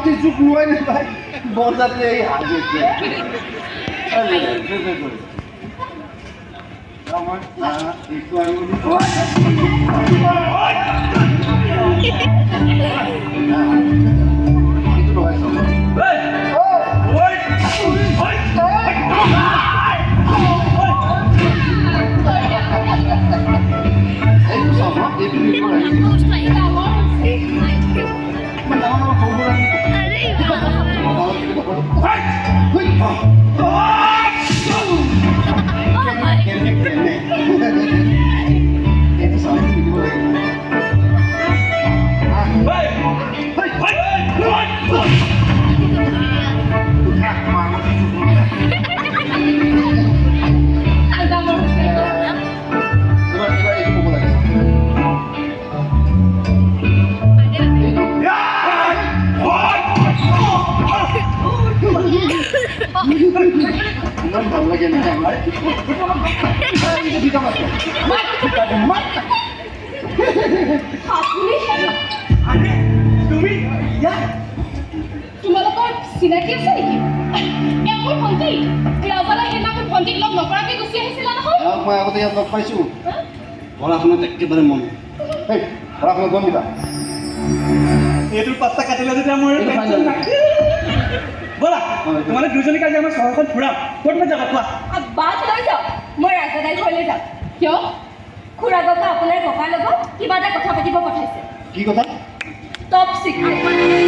মাটি জোক লোৱাই নাপায় বৰযাত্ৰী এই হাজে আমাৰ এইটো আৰু ভাল লাগে না আমাৰ তুমি তোমালোকৰ চিনাকি আছে নেকি মোৰ ভণ্টি ৰাজালা সেইদিনাখন ভণ্টিক লগ নকৰাকৈ গুচি আহিছিলা নহয় মই আগতে ইয়াত লগ পাইছোঁ পঢ়া শুনাত একেবাৰে মন পঢ়া শুনাত মন দিবা এইটোৰ পাত্তা কাটিলে যেতিয়া মোৰ বলা তোমালোক দুজনী কালি আমাৰ চহৰখন ফুৰাম ক'ত মই যাবা কোৱা বাট লৈ যাওঁ মই ৰাজাদাই ঘৰলৈ যাম কিয় খুৰা ককা আপোনাৰ ককাৰ লগত কিবা এটা কথা পাতিব পঠাইছে কি কথা টপ চিক্ৰেট